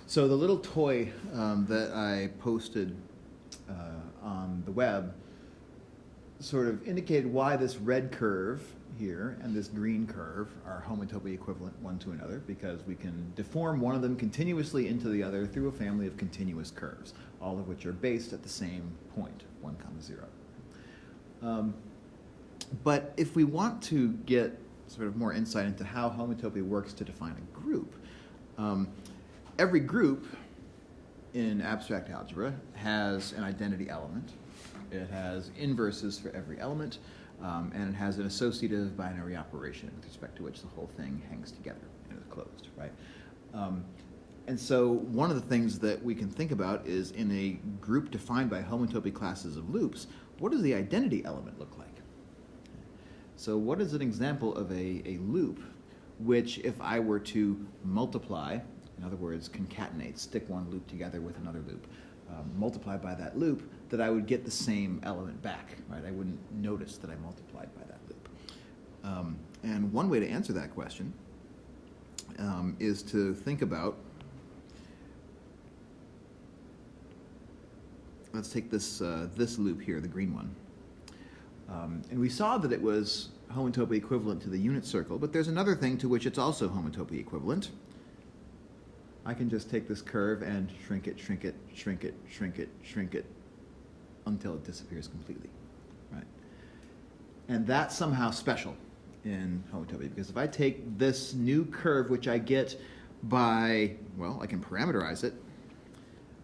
So the little toy that I posted on the web sort of indicated why this red curve here and this green curve are homotopy equivalent one to another, because we can deform one of them continuously into the other through a family of continuous curves, all of which are based at the same point, 1, 0. But if we want to get sort of more insight into how homotopy works to define a group, every group in abstract algebra has an identity element. It has inverses for every element, and it has an associative binary operation with respect to which the whole thing hangs together and is closed, right? And so one of the things that we can think about is, in a group defined by homotopy classes of loops, what does the identity element look like? So what is an example of a loop which, if I were to multiply, in other words, concatenate, stick one loop together with another loop, multiply by that loop, that I would get the same element back, right? I wouldn't notice that I multiplied by that loop. And one way to answer that question is to think about, let's take this, this loop here, the green one. And we saw that it was homotopy equivalent to the unit circle, but there's another thing to which it's also homotopy equivalent. I can just take this curve and shrink it, shrink it, shrink it, shrink it, shrink it, until it disappears completely, right? And that's somehow special in homotopy, because if I take this new curve, which I get by, well, I can parameterize it,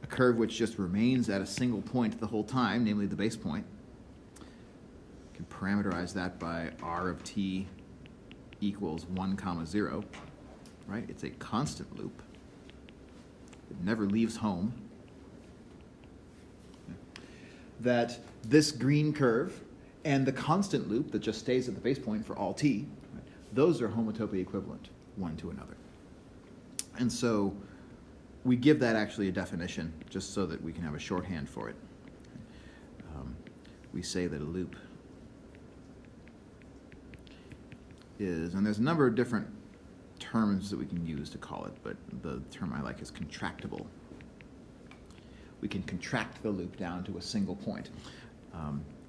a curve which just remains at a single point the whole time, namely the base point, I can parameterize that by r of t equals 1, 0, right? It's a constant loop. It never leaves home. That this green curve and the constant loop that just stays at the base point for all t, right, those are homotopy equivalent one to another. And so we give that actually a definition just so that we can have a shorthand for it. We say that a loop is, and there's a number of different terms that we can use to call it, but the term I like is contractible. We can contract the loop down to a single point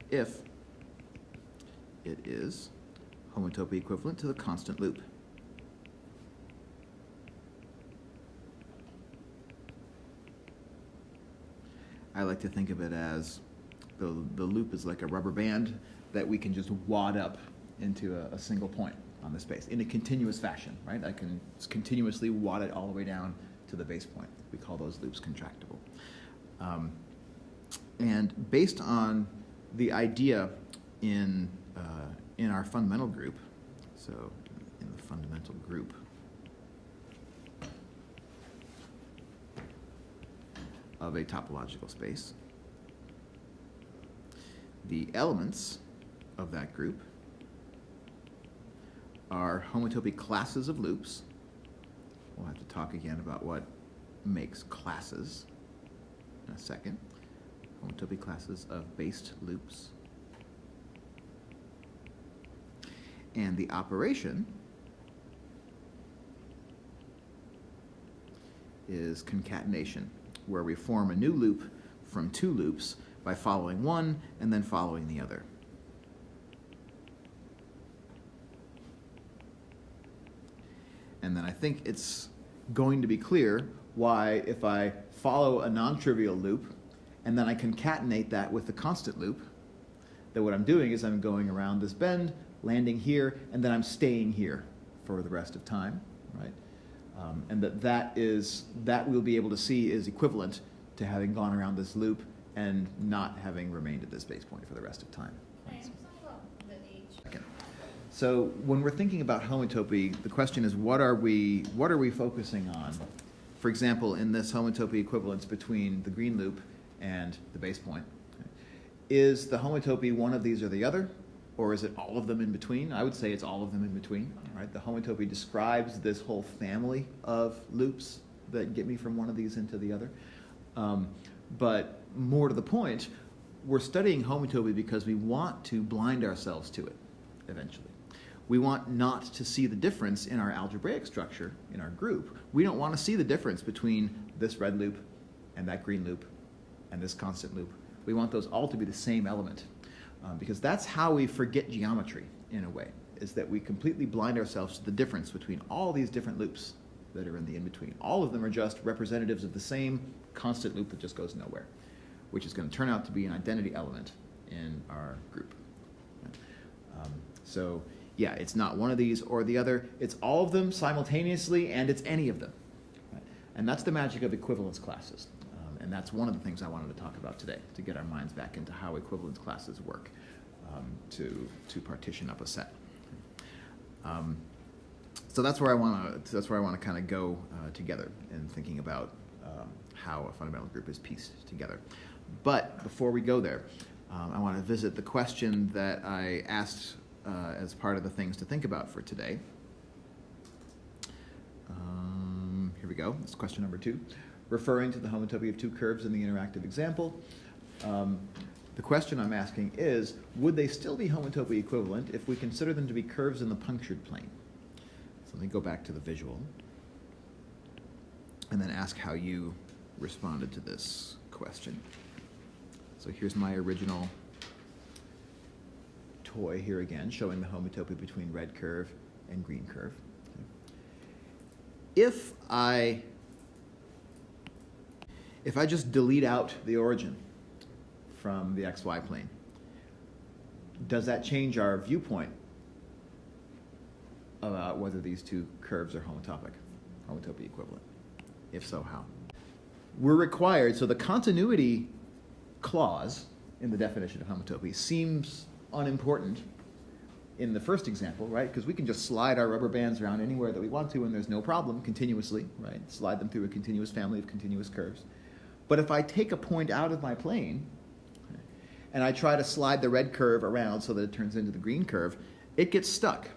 if it is homotopy equivalent to the constant loop. I like to think of it as the loop is like a rubber band that we can just wad up into a single point on the space in a continuous fashion, right? I can continuously wad it all the way down to the base point. We call those loops contractible. And based on the idea in our fundamental group, so in the fundamental group, of a topological space, the elements of that group are homotopy classes of loops. We'll have to talk again about what makes classes in a second. Homotopy classes of based loops. And the operation is concatenation, where we form a new loop from two loops by following one and then following the other. And then I think it's going to be clear why, if I follow a non-trivial loop and then I concatenate that with the constant loop, that what I'm doing is I'm going around this bend, landing here, and then I'm staying here for the rest of time, right? And that we'll be able to see is equivalent to having gone around this loop and not having remained at this base point for the rest of time. So when we're thinking about homotopy, the question is, what are we focusing on? For example, in this homotopy equivalence between the green loop and the base point, is the homotopy one of these or the other, or is it all of them in between? I would say it's all of them in between. Right? The homotopy describes this whole family of loops that get me from one of these into the other. But more to the point, we're studying homotopy because we want to blind ourselves to it eventually. we want not to see the difference in our algebraic structure, in our group. We don't want to see the difference between this red loop and that green loop and this constant loop. We want those all to be the same element, because that's how we forget geometry, in a way, is that we completely blind ourselves to the difference between all these different loops that are in the in-between. All of them are just representatives of the same constant loop that just goes nowhere, which is going to turn out to be an identity element in our group. So yeah, it's not one of these or the other. It's all of them simultaneously, and it's any of them. Right? And that's the magic of equivalence classes. And that's one of the things I wanted to talk about today, to get our minds back into how equivalence classes work, to partition up a set. So that's where I want to kind of go together in thinking about how a fundamental group is pieced together. But before we go there, I want to visit the question that I asked as part of the things to think about for today. Here we go. It's question number 2. Referring to the homotopy of two curves in the interactive example, the question I'm asking is, would they still be homotopy equivalent if we consider them to be curves in the punctured plane? So let me go back to the visual and then ask how you responded to this question. So here's my original toy here again, showing the homotopy between red curve and green curve. If I just delete out the origin from the xy plane, does that change our viewpoint about whether these two curves are homotopy equivalent? If so, how? We're required, so the continuity clause in the definition of homotopy seems unimportant in the first example, right? Because we can just slide our rubber bands around anywhere that we want to, and there's no problem continuously, right? Slide them through a continuous family of continuous curves. But if I take a point out of my plane and I try to slide the red curve around so that it turns into the green curve, it gets stuck,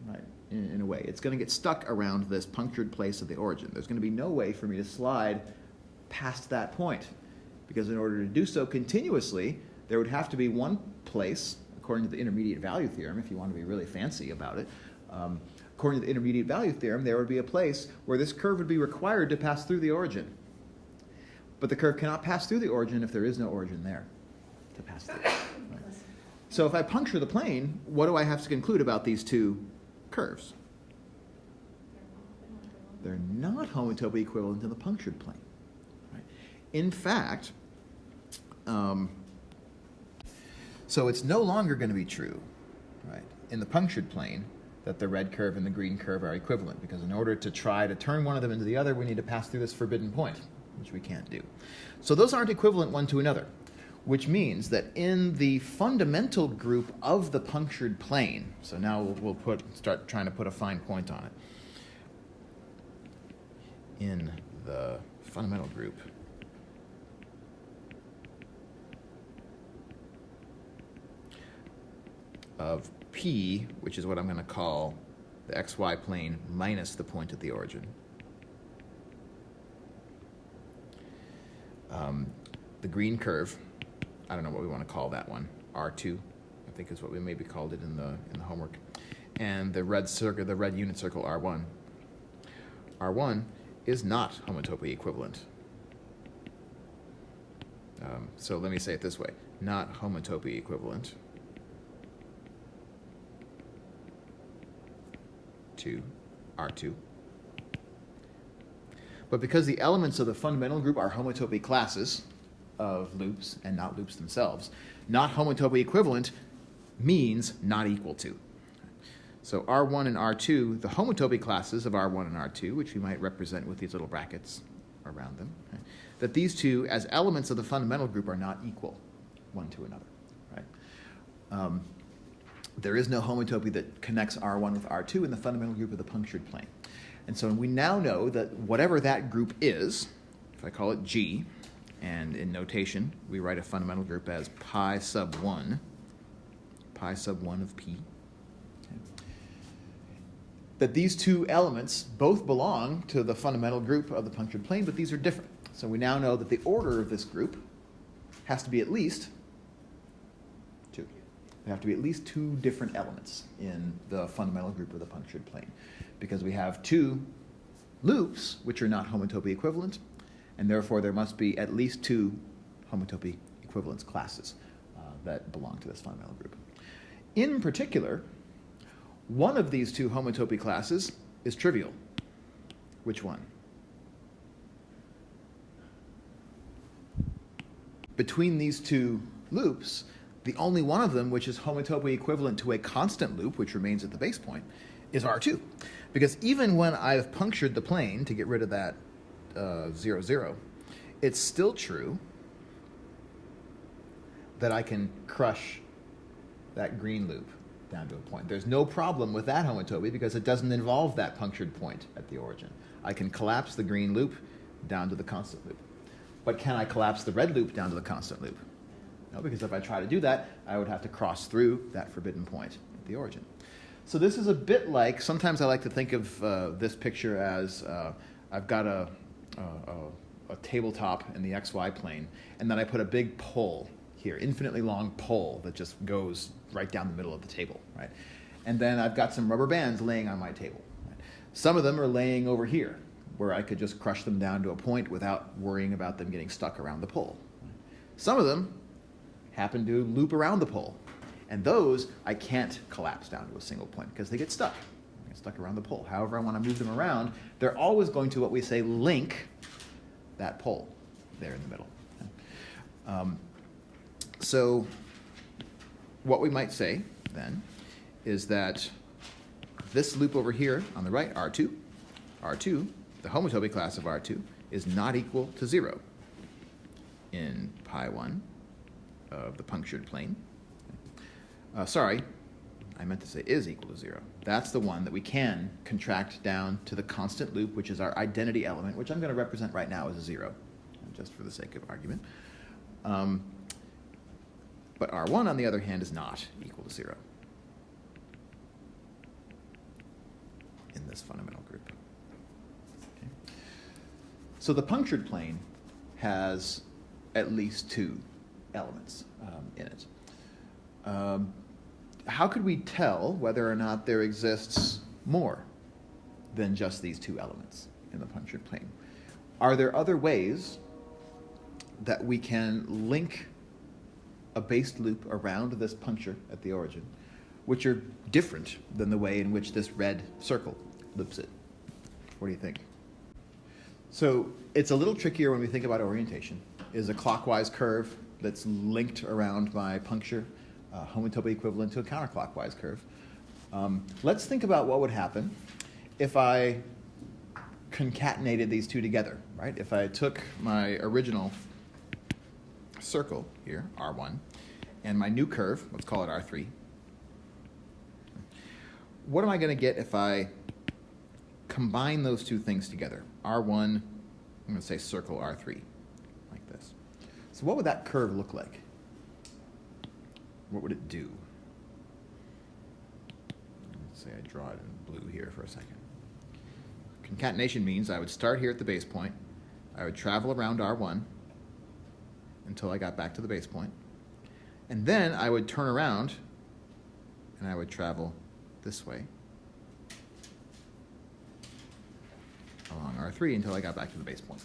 right? In a way. It's going to get stuck around this punctured place of the origin. There's going to be no way for me to slide past that point, because in order to do so continuously, there would have to be one place, according to the intermediate value theorem, if you want to be really fancy about it, according to the intermediate value theorem, there would be a place where this curve would be required to pass through the origin. But the curve cannot pass through the origin if there is no origin there to pass through. Right? So if I puncture the plane, what do I have to conclude about these two curves? They're not homotopy equivalent in the punctured plane. Right? In fact, so it's no longer going to be true, right, in the punctured plane that the red curve and the green curve are equivalent, because in order to try to turn one of them into the other, we need to pass through this forbidden point, which we can't do. So those aren't equivalent one to another, which means that in the fundamental group of the punctured plane, so now we'll start trying to put a fine point on it. In the fundamental group of P, which is what I'm going to call the xy plane minus the point at the origin, the green curve, I don't know what we want to call that one, R2, I think is what we maybe called it in the homework, and the red circle, the red unit circle R1. R1 is not homotopy equivalent. So let me say it this way, not homotopy equivalent to R2. But because the elements of the fundamental group are homotopy classes of loops and not loops themselves, not homotopy equivalent means not equal to. So R1 and R2, the homotopy classes of R1 and R2, which we might represent with these little brackets around them, right, that these two, as elements of the fundamental group, are not equal one to another. Right? There is no homotopy that connects R1 with R2 in the fundamental group of the punctured plane. And so we now know that whatever that group is, if I call it G, and in notation we write a fundamental group as pi sub 1 of P, okay, that these two elements both belong to the fundamental group of the punctured plane, but these are different. So we now know that the order of this group has to be at least 2. There have to be at least two different elements in the fundamental group of the punctured plane, because we have two loops which are not homotopy equivalent, and therefore there must be at least two homotopy equivalence classes that belong to this fundamental group. In particular, one of these two homotopy classes is trivial. Which one? Between these two loops, the only one of them which is homotopy equivalent to a constant loop, which remains at the base point, is R2. Because even when I've punctured the plane to get rid of that 0, 0, it's still true that I can crush that green loop down to a point. There's no problem with that homotopy because it doesn't involve that punctured point at the origin. I can collapse the green loop down to the constant loop. But can I collapse the red loop down to the constant loop? No, because if I try to do that, I would have to cross through that forbidden point at the origin. So this is a bit like, sometimes I like to think of this picture as I've got a tabletop in the XY plane, and then I put a big pole here, infinitely long pole that just goes right down the middle of the table, right? And then I've got some rubber bands laying on my table. Right? Some of them are laying over here, where I could just crush them down to a point without worrying about them getting stuck around the pole. Some of them happen to loop around the pole, and those I can't collapse down to a single point because they get stuck. They get stuck around the pole. However I want to move them around, they're always going to, what we say, link that pole there in the middle. So what we might say, then, is that this loop over here on the right, R2, the homotopy class of R2, is not equal to 0 in pi 1 of the punctured plane. Sorry, I meant to say is equal to 0. That's the one that we can contract down to the constant loop, which is our identity element, which I'm going to represent right now as a 0, just for the sake of argument. But R1, on the other hand, is not equal to 0 in this fundamental group. Okay. So the punctured plane has at least two elements in it. How could we tell whether or not there exists more than just these two elements in the punctured plane? Are there other ways that we can link a based loop around this puncture at the origin, which are different than the way in which this red circle loops it? What do you think? So it's a little trickier when we think about orientation. Is a clockwise curve that's linked around my puncture homotopy equivalent to a counterclockwise curve? Let's think about what would happen if I concatenated these two together, right? If I took my original circle here, R1, and my new curve, let's call it R3. What am I going to get if I combine those two things together? R1, I'm going to say circle R3, like this. So what would that curve look like? What would it do? Let's say I draw it in blue here for a second. Concatenation means I would start here at the base point. I would travel around R1 until I got back to the base point. And then I would turn around and I would travel this way along R3 until I got back to the base point.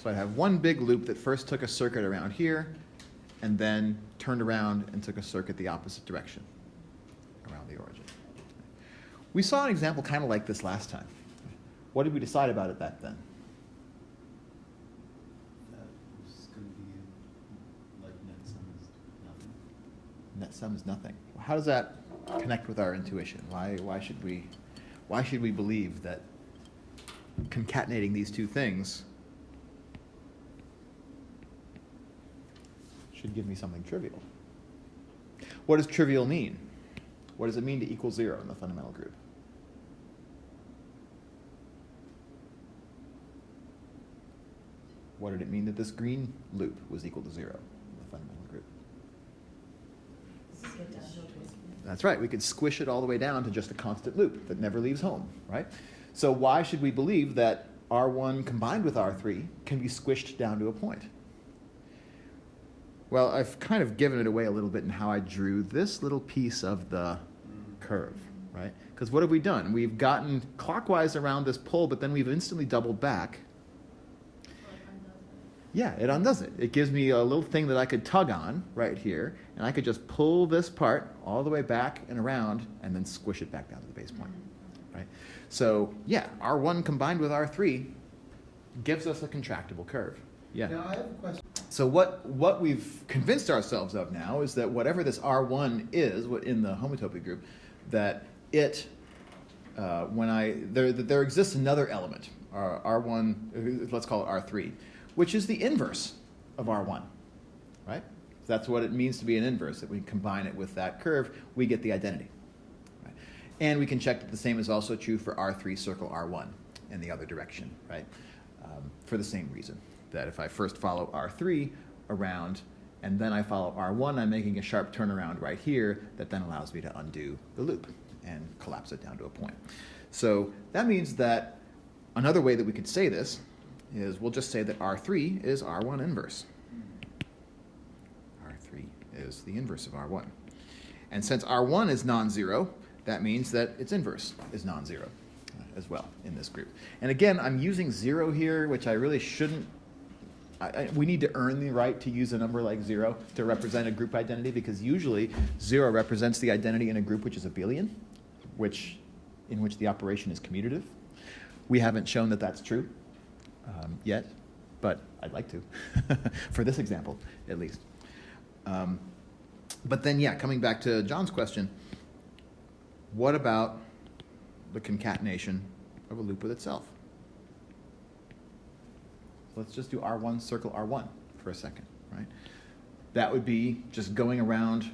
So I'd have one big loop that first took a circuit around here and then turned around and took a circuit the opposite direction around the origin. We saw an example kind of like this last time. What did we decide about it back then? Net sum is nothing. How does that connect with our intuition? Why should we believe that concatenating these two things should give me something trivial? What does trivial mean? What does it mean to equal 0 in the fundamental group? What did it mean that this green loop was equal to 0 in the fundamental group? That's right. We could squish it all the way down to just a constant loop that never leaves home, right? So why should we believe that R1 combined with R3 can be squished down to a point? Well, I've kind of given it away a little bit in how I drew this little piece of the curve, right? Because what have we done? We've gotten clockwise around this pole, but then we've instantly doubled back. Yeah, it undoes it. It gives me a little thing that I could tug on right here, and I could just pull this part all the way back and around, and then squish it back down to the base point, right? So, yeah, R1 combined with R3 gives us a contractible curve. Yeah. Now, I have a question. So what we've convinced ourselves of now is that whatever this R1 is in the homotopy group, that it, there exists another element, R1, let's call it R3, which is the inverse of R1, right? That's what it means to be an inverse, that we combine it with that curve, we get the identity. Right? And we can check that the same is also true for R3 circle R1 in the other direction, right? For the same reason, that if I first follow R3 around and then I follow R1, I'm making a sharp turnaround right here that then allows me to undo the loop and collapse it down to a point. So that means that another way that we could say this is we'll just say that R3 is R1 inverse. R3 is the inverse of R1. And since R1 is non-zero, that means that its inverse is non-zero as well in this group. And again, I'm using 0 here, which I really shouldn't. We need to earn the right to use a number like 0 to represent a group identity, because usually 0 represents the identity in a group which is abelian, in which the operation is commutative. We haven't shown that that's true yet, but I'd like to, for this example at least. But then, yeah, coming back to John's question, what about the concatenation of a loop with itself? So let's just do R1 circle R1 for a second, right? That would be just going around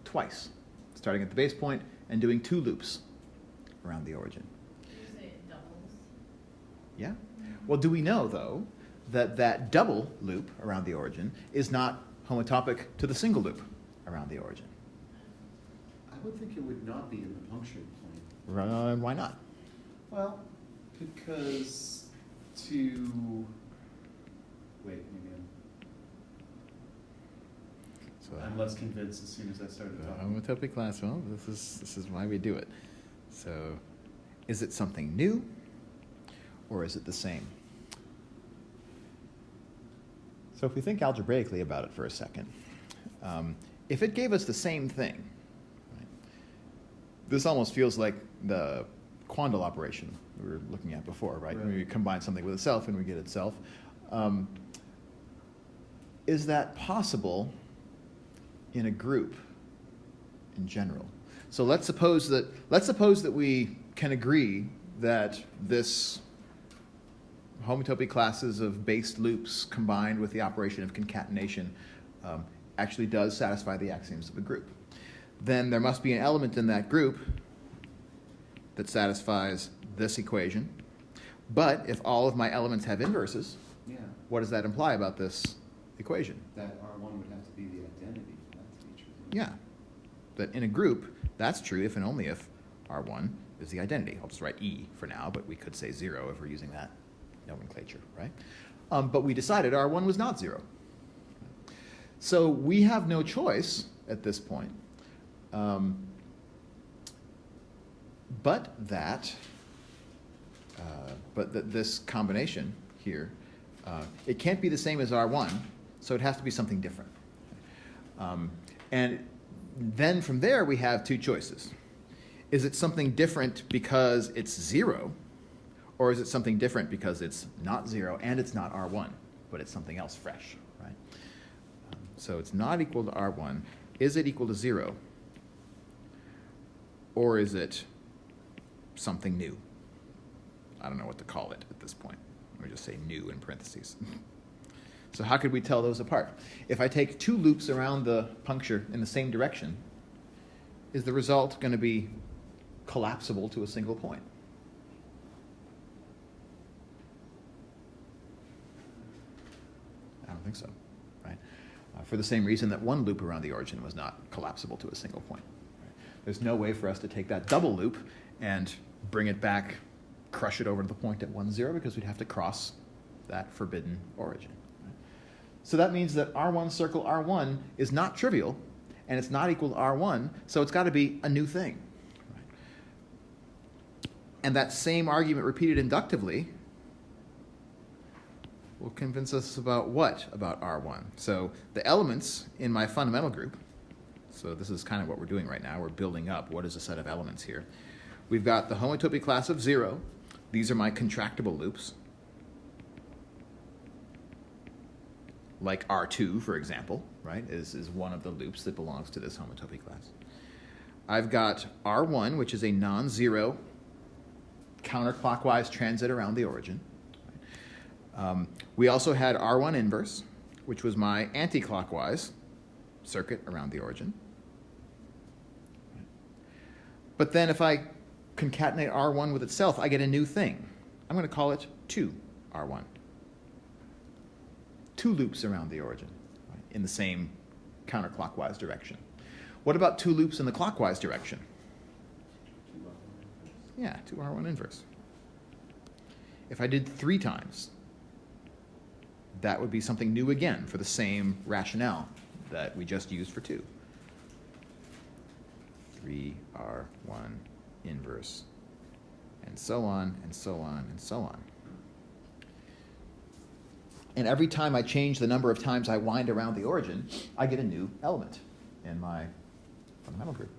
twice, starting at the base point and doing 2 loops around the origin. Did you say it doubles? Yeah. Well, do we know, though, that that double loop around the origin is not homotopic to the single loop around the origin? I would think it would not be in the punctured plane. Why not? Well, because to... Wait, maybe I'm less convinced as soon as I started talking. Homotopy class, well, this is why we do it. So, is it something new, or is it the same? So if we think algebraically about it for a second, if it gave us the same thing, right, this almost feels like the quandle operation we were looking at before, right? When we combine something with itself and we get itself. Is that possible in a group in general? So let's suppose that we can agree that this homotopy classes of based loops combined with the operation of concatenation actually does satisfy the axioms of a group. Then there must be an element in that group that satisfies this equation. But if all of my elements have inverses, Yeah. what does that imply about this equation? That R1 would have to be the identity for that to be true. Yeah, that in a group, that's true if and only if R1 is the identity. I'll just write E for now, but we could say 0 if we're using that nomenclature, right? But we decided R1 was not 0. So we have no choice at this point, but that this combination here, it can't be the same as R1, so it has to be something different. And then from there we have 2 choices. Is it something different because it's 0, or is it something different because it's not 0 and it's not R1, but it's something else fresh, right? So it's not equal to R1. Is it equal to 0, or is it something new? I don't know what to call it at this point. Let me just say new in parentheses. So how could we tell those apart? If I take 2 loops around the puncture in the same direction, is the result going to be collapsible to a single point? I don't think so, right? For the same reason that 1 loop around the origin was not collapsible to a single point. Right? There's no way for us to take that double loop and bring it back, crush it over to the point at 1, 0, because we'd have to cross that forbidden origin. Right? So that means that R1 circle R1 is not trivial, and it's not equal to R1, so it's got to be a new thing. And that same argument repeated inductively will convince us about what about R1? So the elements in my fundamental group, so this is kind of what we're doing right now. We're building up what is a set of elements here. We've got the homotopy class of 0. These are my contractible loops, like R2, for example, right, is one of the loops that belongs to this homotopy class. I've got R1, which is a non-zero counterclockwise transit around the origin. We also had R1 inverse, which was my anti-clockwise circuit around the origin. But then if I concatenate R1 with itself, I get a new thing. I'm going to call it 2R1. 2 loops around the origin, right, in the same counterclockwise direction. What about 2 loops in the clockwise direction? Yeah, 2R1 inverse. If I did 3 times, that would be something new again for the same rationale that we just used for 2. 3R1 inverse, and so on, and so on, and so on. And every time I change the number of times I wind around the origin, I get a new element in my fundamental group.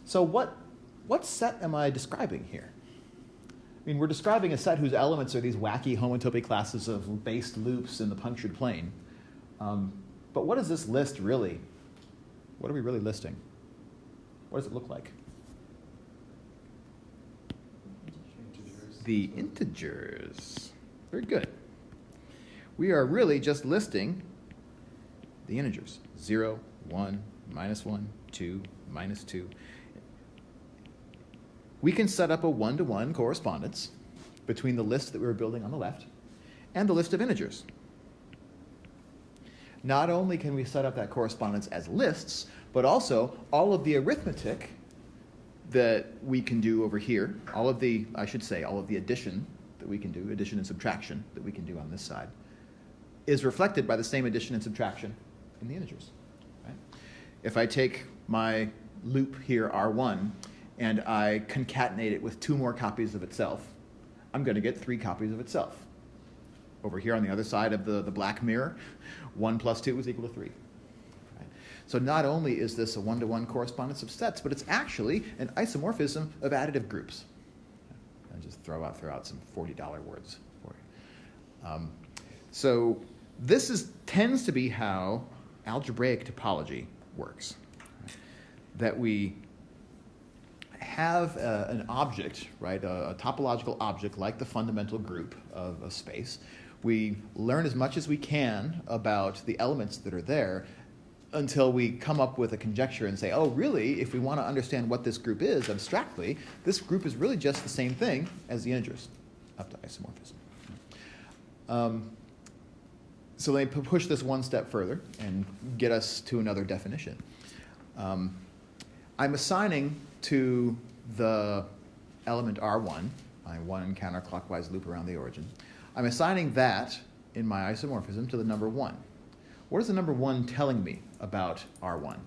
So what set am I describing here? I mean, we're describing a set whose elements are these wacky homotopy classes of based loops in the punctured plane. But what is this list really? What are we really listing? What does it look like? The integers. Very good. We are really just listing the integers. 0, 1, -1, 2, -2. We can set up a one-to-one correspondence between the list that we were building on the left and the list of integers. Not only can we set up that correspondence as lists, but also all of the arithmetic that we can do over here, all of the addition that we can do, addition and subtraction that we can do on this side, is reflected by the same addition and subtraction in the integers. Right? If I take my loop here, R1, and I concatenate it with 2 more copies of itself, I'm going to get 3 copies of itself. Over here on the other side of the black mirror, 1 plus 2 is equal to 3. Right? So not only is this a one-to-one correspondence of sets, but it's actually an isomorphism of additive groups. I'll just throw out some $40 words for you. So this tends to be how algebraic topology works. Right? That we have an object, right, a topological object like the fundamental group of a space. We learn as much as we can about the elements that are there until we come up with a conjecture and say, oh, really, if we want to understand what this group is abstractly, this group is really just the same thing as the integers up to isomorphism. So let me push this one step further and get us to another definition. I'm assigning to the element R1, my 1 counterclockwise loop around the origin, I'm assigning that in my isomorphism to the number 1. What is the number 1 telling me about R1?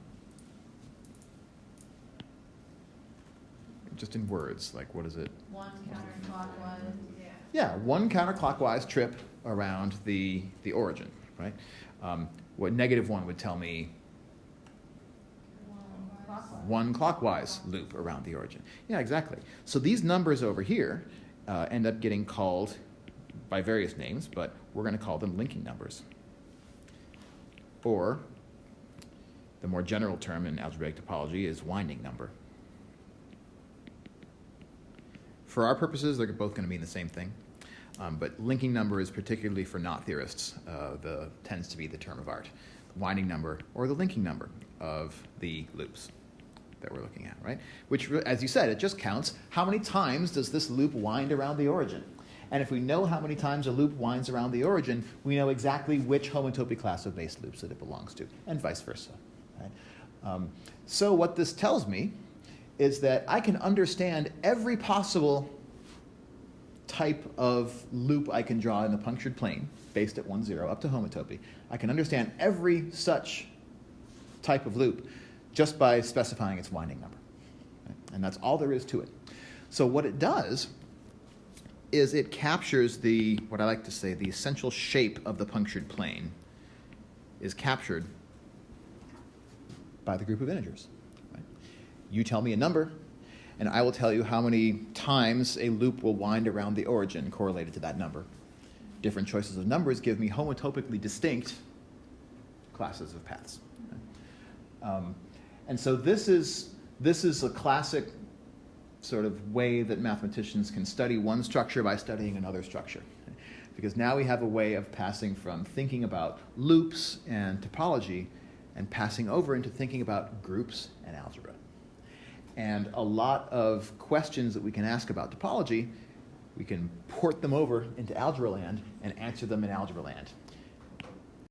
Just in words, like what is it? 1 counterclockwise. Yeah, 1 counterclockwise trip around the origin, right? What -1 would tell me 1 clockwise loop around the origin. Yeah, exactly. So these numbers over here end up getting called by various names, but we're going to call them linking numbers. Or the more general term in algebraic topology is winding number. For our purposes, they're both going to mean the same thing. But linking number is particularly for knot theorists, tends to be the term of art. Winding number or the linking number of the loops that we're looking at, right? Which, as you said, it just counts how many times does this loop wind around the origin. And if we know how many times a loop winds around the origin, we know exactly which homotopy class of base loops that it belongs to, and vice versa. Right? So what this tells me is that I can understand every possible type of loop I can draw in the punctured plane, based at 1, 0, up to homotopy. I can understand every such type of loop just by specifying its winding number. Right? And that's all there is to it. So what it does is it captures what I like to say, the essential shape of the punctured plane is captured by the group of integers. Right? You tell me a number, and I will tell you how many times a loop will wind around the origin correlated to that number. Different choices of numbers give me homotopically distinct classes of paths. Okay? And so this is a classic sort of way that mathematicians can study one structure by studying another structure. Because now we have a way of passing from thinking about loops and topology and passing over into thinking about groups and algebra. And a lot of questions that we can ask about topology, we can port them over into algebra land and answer them in algebra land.